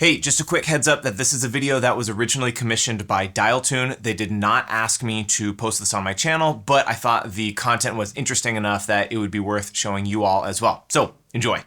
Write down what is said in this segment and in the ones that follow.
Hey, just a quick heads up that this is a video that was originally commissioned by Dialtune. They did not ask me to post this on my channel, but I thought the content was interesting enough that it would be worth showing you all as well. So enjoy.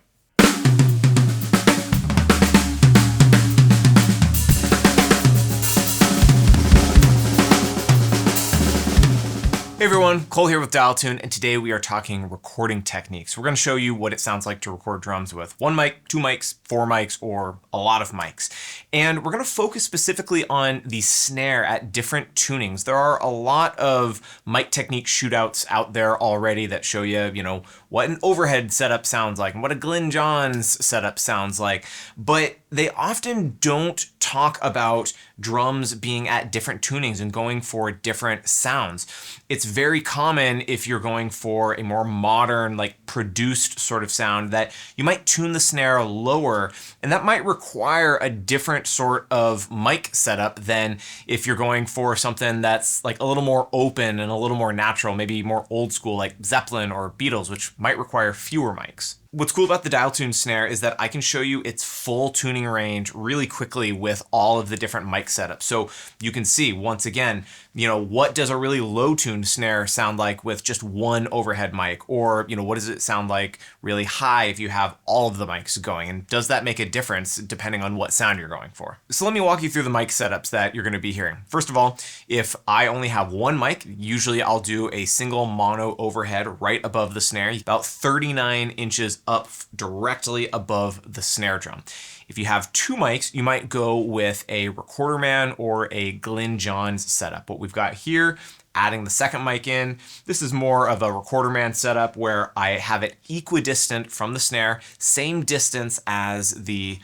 Hey everyone, Cole here with Dialtune, and today we are talking recording techniques. We're going to show you what it sounds like to record drums with one mic, two mics, four mics, or a lot of mics. And we're going to focus specifically on the snare at different tunings. There are a lot of mic technique shootouts out there already that show you, what an overhead setup sounds like and what a Glyn Johns setup sounds like, but they often don't talk about drums being at different tunings and going for different sounds. It's very common if you're going for a more modern, like produced sort of sound that you might tune the snare lower, and that might require a different sort of mic setup than if you're going for something that's like a little more open and a little more natural, maybe more old school like Zeppelin or Beatles, which might require fewer mics. What's cool about the Dialtune snare is that I can show you its full tuning range really quickly with all of the different mic setups. So you can see, once again, what does a really low tuned snare sound like with just one overhead mic? Or, what does it sound like really high if you have all of the mics going? And does that make a difference depending on what sound you're going for? So let me walk you through the mic setups that you're going to be hearing. First of all, if I only have one mic, usually I'll do a single mono overhead right above the snare, about 39 inches up directly above the snare drum. If you have two mics, you might go with a Recorderman or a Glyn Johns setup. What we've got here, adding the second mic in, this is more of a Recorderman setup where I have it equidistant from the snare, same distance as the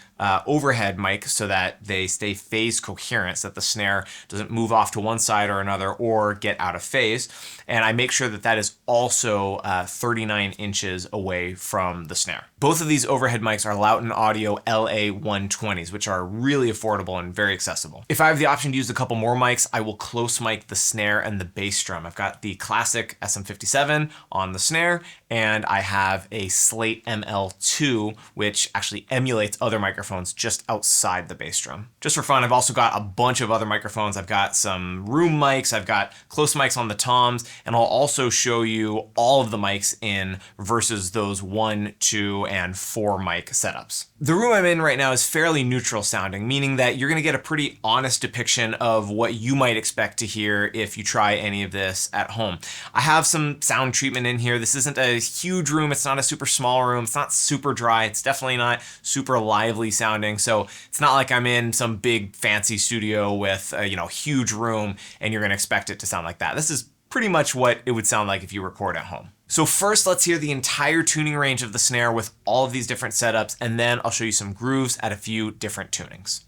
overhead mic so that they stay phase coherent, so that the snare doesn't move off to one side or another or get out of phase. And I make sure that that is also 39 inches away from the snare. Both of these overhead mics are Lauten Audio LA120s, which are really affordable and very accessible. If I have the option to use a couple more mics, I will close mic the snare and the bass drum. I've got the classic SM57 on the snare, and I have a Slate ML2, which actually emulates other microphones just outside the bass drum. Just for fun, I've also got a bunch of other microphones. I've got some room mics, I've got close mics on the toms, and I'll also show you all of the mics in versus those 1, 2, and 4 mic setups. The room I'm in right now is fairly neutral sounding, meaning that you're gonna get a pretty honest depiction of what you might expect to hear if you try any of this at home. I have some sound treatment in here. This isn't a huge room, it's not a super small room, it's not super dry, it's definitely not super lively sounding, so it's not like I'm in some big fancy studio with a huge room and you're gonna expect it to sound like that. This is pretty much what it would sound like if you record at home. So first, let's hear the entire tuning range of the snare with all of these different setups, and then I'll show you some grooves at a few different tunings.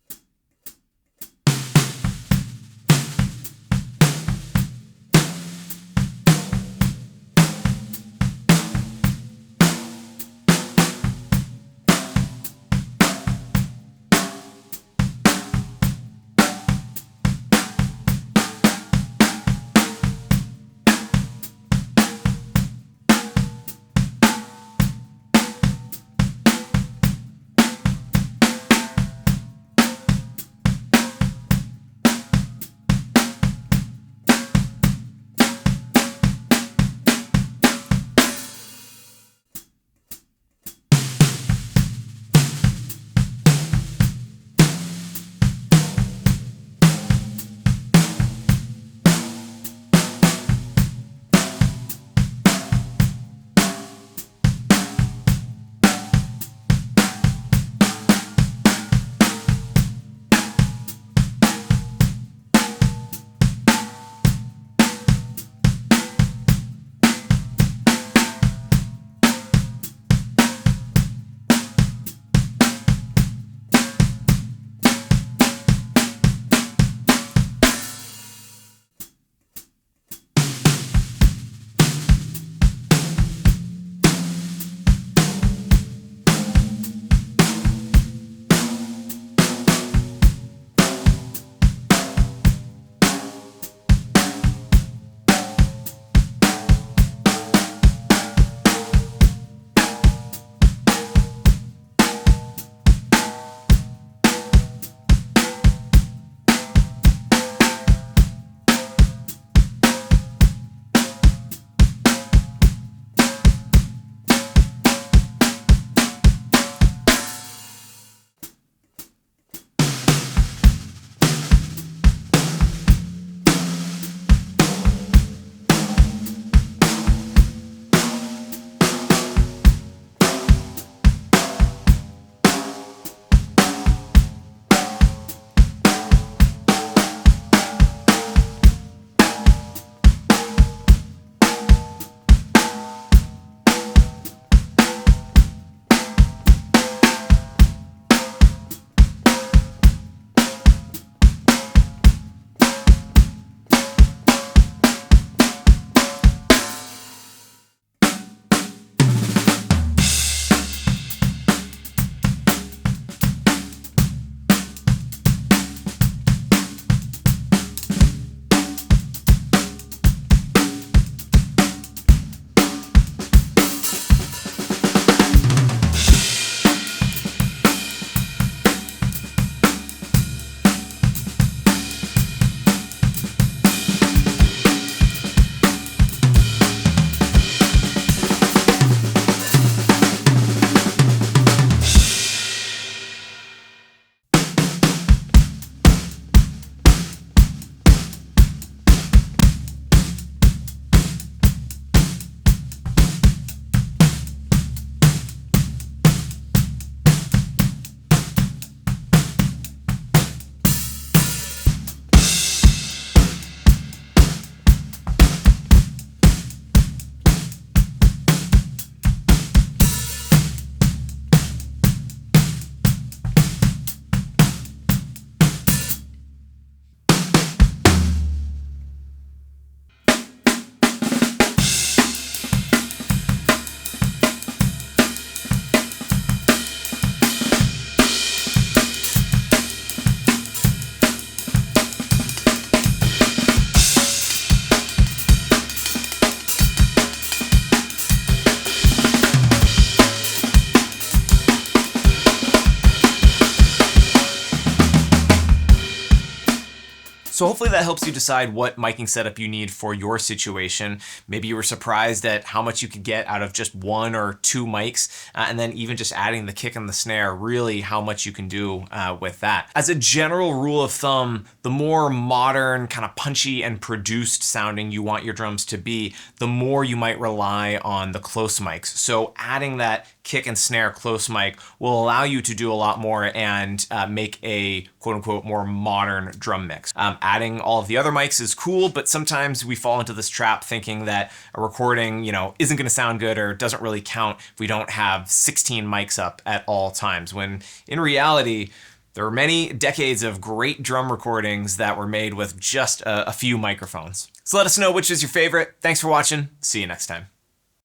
So hopefully that helps you decide what miking setup you need for your situation. Maybe you were surprised at how much you could get out of just 1 or 2 mics, and then even just adding the kick and the snare, really how much you can do with that. As a general rule of thumb, the more modern, kind of punchy and produced sounding you want your drums to be, the more you might rely on the close mics. So adding that kick and snare close mic will allow you to do a lot more and make a quote unquote more modern drum mix. Adding all of the other mics is cool, but sometimes we fall into this trap thinking that a recording, isn't going to sound good or doesn't really count if we don't have 16 mics up at all times, when in reality, there are many decades of great drum recordings that were made with just a few microphones. So let us know which is your favorite. Thanks for watching. See you next time.